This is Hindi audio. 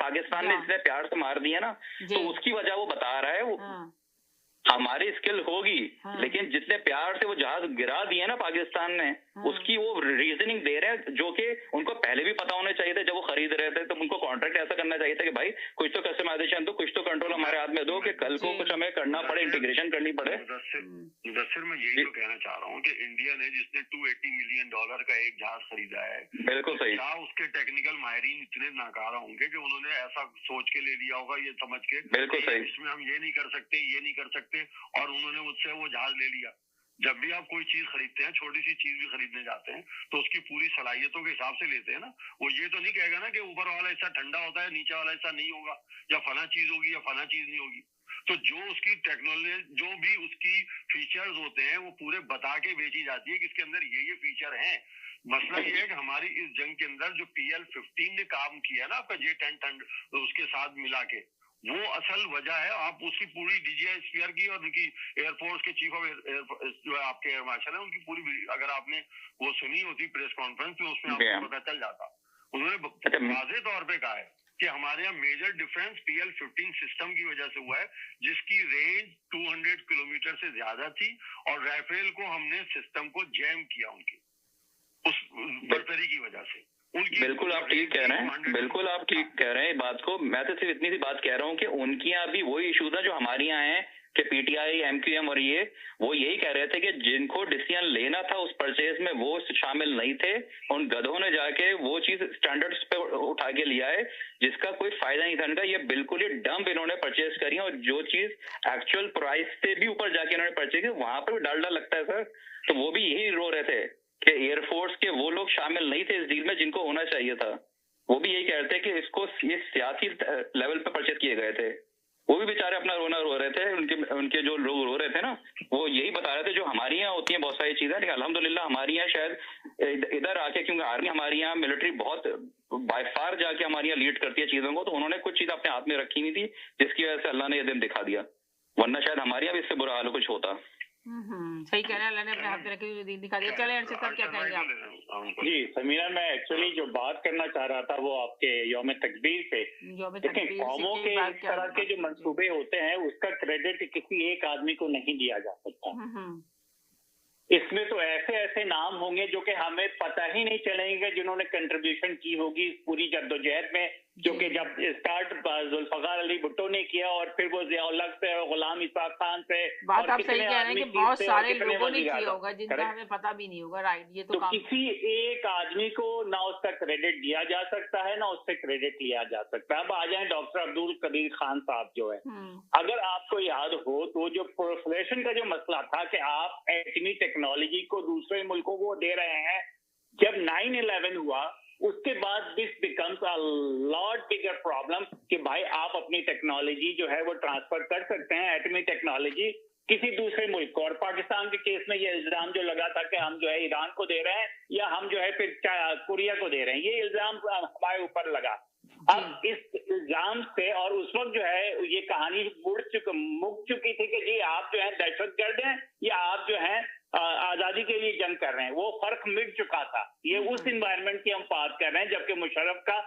पाकिस्तान ने जितने प्यार से मार दिया ना, तो उसकी वजह वो बता रहा है। वो हमारी स्किल होगी, लेकिन जितने प्यार से वो जहाज गिरा दिए ना पाकिस्तान ने, उसकी वो रीजनिंग दे रहे हैं, जो कि उनको पहले भी पता होना चाहिए था। जब वो खरीद रहे थे तो उनको कॉन्ट्रैक्ट ऐसा करना चाहिए था कि भाई कुछ तो कस्टमाइजेशन दो, कुछ तो कंट्रोल हमारे हाथ में दो, कि कल को कुछ हमें करना पड़े, इंटीग्रेशन करनी पड़े। मुदस्सिर, मैं यही तो कहना चाह रहा हूँ कि इंडिया ने जिसने $280 मिलियन का एक जहाज खरीदा है, बिल्कुल सही, क्या उसके टेक्निकल माहिरीन इतने नाकारा होंगे कि उन्होंने ऐसा सोच के ले लिया होगा, ये समझ के बिल्कुल सही, इसमें हम ये नहीं कर सकते, ये नहीं कर सकते, और उन्होंने उससे वो जहाज ले लिया। जब भी आप कोई चीज खरीदते हैं, छोटी सी चीज भी खरीदने जाते हैं, तो उसकी पूरी सलाहियतों के हिसाब से लेते हैं ना। वो ये तो नहीं कहेगा ना कि ऊपर वाला हिस्सा ठंडा होता है, नीचे वाला हिस्सा नहीं होगा, या फला चीज होगी या फला चीज नहीं होगी। तो जो उसकी टेक्नोलॉजी, जो भी उसकी फीचर्स होते हैं, वो पूरे बता के बेची जाती है कि इसके अंदर ये फीचर हैं। मसला ये है कि हमारी इस जंग के अंदर जो PL-15 ने काम किया ना, आपका J-10 तो उसके साथ मिला के, वो असल वजह है। आप उसकी पूरी DGI स्फीयर की और उनकी एयरफोर्स के चीफ ऑफ जो है आपके एयर मार्शल है, उनकी पूरी, अगर आपने वो सुनी होती प्रेस कॉन्फ्रेंस में, उसमें आपको पता चल जाता। उन्होंने वाज़ेह तौर पे कहा है कि हमारे यहाँ मेजर डिफरेंस PL-15 सिस्टम की वजह से हुआ है, जिसकी रेंज 200 किलोमीटर से ज्यादा थी, और राफेल को हमने सिस्टम को जैम किया उनकी उस बर्तरी की वजह से। बिल्कुल आप ठीक कह रहे हैं, बिल्कुल आप ठीक कह रहे हैं बात को। मैं तो सिर्फ इतनी सी बात कह रहा हूँ कि उनके यहाँ भी वही इशू था जो हमारे यहाँ है, कि PTI, MQM और वो यही कह रहे थे कि जिनको डिसीजन लेना था उस परचेज में वो शामिल नहीं थे। उन गधों ने जाके वो चीज स्टैंडर्ड्स पे उठा के लिया है, जिसका कोई फायदा नहीं था इनका। ये बिल्कुल ही डंप इन्होंने परचेज करी है, और जो चीज एक्चुअल प्राइस से भी ऊपर जाके इन्होंने परचेज की, वहां पर भी डालडा लगता है सर। तो वो भी यही रो रहे थे कि एयरफोर्स के वो लोग शामिल नहीं थे इस डील में जिनको होना चाहिए था। वो भी यही कहते हैं कि इसको ये सियासी लेवल पे परचेज किए गए थे। वो भी बेचारे अपना रोना रो रहे थे। उनके जो लोग रो रहे थे ना, वो यही बता रहे थे जो हमारी यहाँ होती है बहुत सारी चीजें, लेकिन अल्हम्दुलिल्लाह हमारी यहाँ शायद इधर आके, क्योंकि आर्मी हमारी यहाँ मिलिट्री बहुत बाय फार जाके हमारी यहाँ लीड करती है चीजों को, तो उन्होंने कुछ चीज अपने हाथ में रखी नहीं थी, जिसकी वजह से अल्लाह ने ये दिन दिखा दिया, वरना शायद हमारे यहाँ भी इससे बुरा हाल कुछ होता। सही कह रहे हैं, अल्लाह ने अपने हाथ में रखी दिखा दिया। चले अर्शद साहब, क्या कहेंगे आप? जी समीरा, मैं एक्चुअली जो बात करना चाह रहा था वो आपके यौम तकबीर पे। देखिए, कौमों के इस तरह के जो मंसूबे होते हैं, उसका क्रेडिट किसी एक आदमी को नहीं दिया जा सकता। इसमें तो ऐसे ऐसे नाम होंगे जो कि हमें पता ही नहीं चलेंगे, जिन्होंने कंट्रीब्यूशन की होगी इस पूरी जद्दोजहद में, जो कि जब स्टार्ट जुल्फकार अली भुट्टो ने किया, और फिर वो ज़ियाउल हक से, गुलाम इसाक खान से, बात आप सही कह रहे हैं कि बहुत सारे लोगों ने किया होगा जिनका हमें पता भी नहीं होगा। राइट, ये तो किसी एक आदमी को ना उसका क्रेडिट दिया जा सकता है, ना उससे क्रेडिट लिया जा सकता है। अब आ जाए डॉक्टर अब्दुल कदीर खान साहब जो है, अगर आपको याद हो तो जो प्रोलिफरेशन का जो मसला था कि आप एटमी टेक्नोलॉजी को दूसरे मुल्कों को दे रहे हैं, जब 9/11 हुआ उसके बाद this becomes a lot bigger problem कि भाई आप अपनी टेक्नोलॉजी जो है वो ट्रांसफर कर सकते हैं, एटमी टेक्नोलॉजी किसी दूसरे मुल्क को। और पाकिस्तान के केस में ये इल्जाम जो लगा था कि हम जो है ईरान को दे रहे हैं, या हम जो है फिर कोरिया को दे रहे हैं, ये इल्जाम हमारे ऊपर लगा। अब इस इल्जाम से, और उस वक्त जो है ये कहानी मुक चुकी थी कि जी आप जो है दहशतगर्द हैं, या आप जो है आजादी के लिए जंग कर रहे हैं। वो फर्क मिट चुका था। ये उस इन्वायरमेंट की हम बात कर रहे हैं, जबकि मुशर्रफ का